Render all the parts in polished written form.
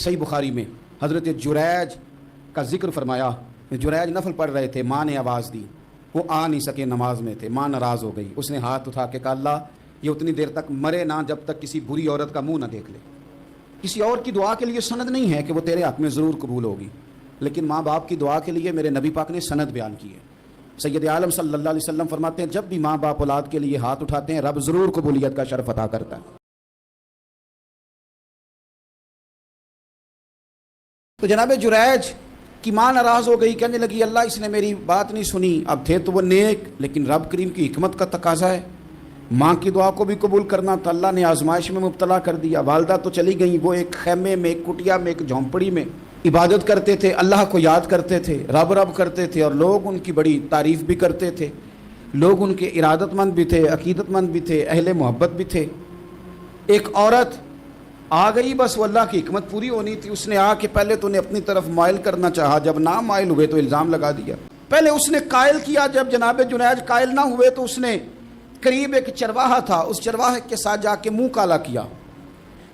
صحیح بخاری میں حضرت جریج کا ذکر فرمایا. جریج نفل پڑھ رہے تھے, ماں نے آواز دی, وہ آ نہیں سکے, نماز میں تھے, ماں ناراض ہو گئی. اس نے ہاتھ اٹھا کے کہا اللہ یہ اتنی دیر تک مرے نہ جب تک کسی بری عورت کا منہ نہ دیکھ لے. کسی اور کی دعا کے لیے سند نہیں ہے کہ وہ تیرے حق میں ضرور قبول ہوگی, لیکن ماں باپ کی دعا کے لیے میرے نبی پاک نے سند بیان کی ہے. سید عالم صلی اللہ علیہ وسلم فرماتے ہیں جب بھی ماں باپ اولاد کے لیے ہاتھ اٹھاتے ہیں رب ضرور قبولیت کا شرف عطا کرتا ہے. تو جناب جریج کی ماں ناراض ہو گئی, کہنے لگی اللہ اس نے میری بات نہیں سنی. اب تھے تو وہ نیک, لیکن رب کریم کی حکمت کا تقاضا ہے, ماں کی دعا کو بھی قبول کرنا, تو اللہ نے آزمائش میں مبتلا کر دیا. والدہ تو چلی گئیں, وہ ایک خیمے میں, ایک کٹیا میں, ایک جھونپڑی میں عبادت کرتے تھے, اللہ کو یاد کرتے تھے, رب رب کرتے تھے, اور لوگ ان کی بڑی تعریف بھی کرتے تھے. لوگ ان کے ارادت مند بھی تھے, عقیدت مند بھی تھے, اہل محبت بھی تھے. ایک عورت آ گئی, بس وہ اللہ کی حکمت پوری ہونی تھی. اس نے آ کے پہلے تو انہیں اپنی طرف مائل کرنا چاہا, جب نہ مائل ہوئے تو الزام لگا دیا. پہلے اس نے قائل کیا, جب جناب جنید قائل نہ ہوئے تو اس نے قریب ایک چرواہا تھا, اس چرواہے کے ساتھ جا کے منہ کالا کیا.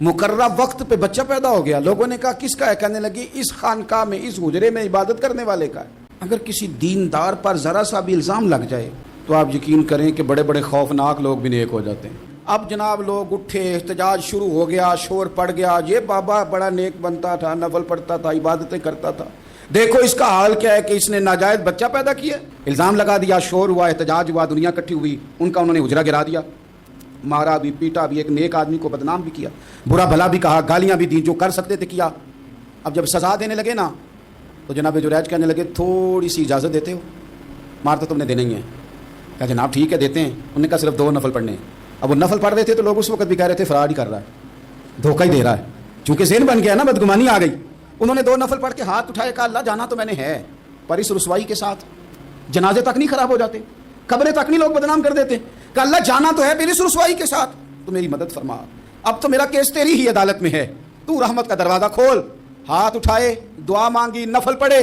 مقررہ وقت پہ بچہ پیدا ہو گیا. لوگوں نے کہا کس کا ہے؟ کہنے لگی اس خانقاہ میں, اس حجرے میں عبادت کرنے والے کا ہے. اگر کسی دیندار پر ذرا سا بھی الزام لگ جائے تو آپ یقین کریں کہ بڑے بڑے خوفناک لوگ بھی نیک ہو جاتے ہیں. اب جناب لوگ اٹھے, احتجاج شروع ہو گیا, شور پڑ گیا, یہ بابا بڑا نیک بنتا تھا, نفل پڑھتا تھا, عبادتیں کرتا تھا, دیکھو اس کا حال کیا ہے کہ اس نے ناجائز بچہ پیدا کیا. الزام لگا دیا, شور ہوا, احتجاج ہوا, دنیا اکٹھی ہوئی, ان کا انہوں نے حجرہ گرا دیا, مارا بھی, پیٹا بھی, ایک نیک آدمی کو بدنام بھی کیا, برا بھلا بھی کہا, گالیاں بھی دیں, جو کر سکتے تھے کیا. اب جب سزا دینے لگے نا تو جناب جریج کہنے لگے تھوڑی سی اجازت دیتے ہو, مار تو تم نے دینا ہی ہے. کہا جناب ٹھیک ہے دیتے ہیں. انہوں نے کہا صرف 2 نفل پڑھنے ہیں. اب وہ نفل پڑھ رہے تھے تو لوگ اس وقت بھی کہہ رہے تھے فراڈ ہی کر رہا ہے, دھوکہ ہی دے رہا ہے, چونکہ ذہن بن گیا نا, بدگمانی آ گئی. انہوں نے 2 نفل پڑھ کے ہاتھ اٹھائے, کہا اللہ جانا تو میں نے ہے, پر اس رسوائی کے ساتھ جنازے تک نہیں خراب ہو جاتے, قبریں تک نہیں لوگ بدنام کر دیتے. کہ اللہ جانا تو ہے پھر اس رسوائی کے ساتھ, تو میری مدد فرما, اب تو میرا کیس تیری ہی عدالت میں ہے, تو رحمت کا دروازہ کھول. ہاتھ اٹھائے, دعا مانگی, نفل پڑھے,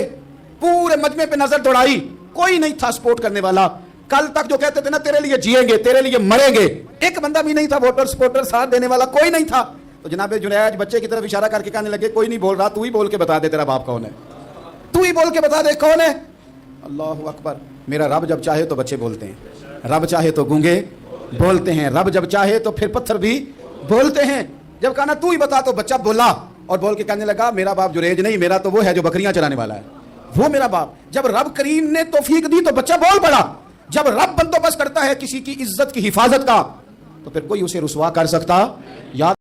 پورے مجمع پہ نظر دوڑائی, کوئی نہیں تھا سپورٹ کرنے والا. کل تک جو کہتے تھے نا تیرے لیے جیئیں گے, تیرے لیے مریں گے, ایک بندہ بھی نہیں تھا ووٹر سپورٹر ساتھ دینے والا, کوئی نہیں تھا. تو جناب جنید بچے کی طرف اشارہ کر کے کہنے لگے کوئی نہیں بول رہا, تو ہی بول کے بتا دے تیرا باپ کون ہے, تو ہی بول کے بتا دے کون ہے. اللہ اکبر. میرا رب جب چاہے تو بچے بولتے ہیں, رب چاہے تو گونگے بولتے ہیں, رب جب چاہے تو پھر پتھر بھی بولتے ہیں. جب کہا نا تو ہی بتا تو بچہ بولا, اور بول کے کہنے لگا میرا باپ جریج نہیں, میرا تو وہ ہے جو بکریاں چلانے والا ہے, وہ میرا باپ. جب رب کریم نے توفیق دی تو بچہ بول پڑا. جب رب بندوبست کرتا ہے کسی کی عزت کی حفاظت کا تو پھر کوئی اسے رسوا کر سکتا یا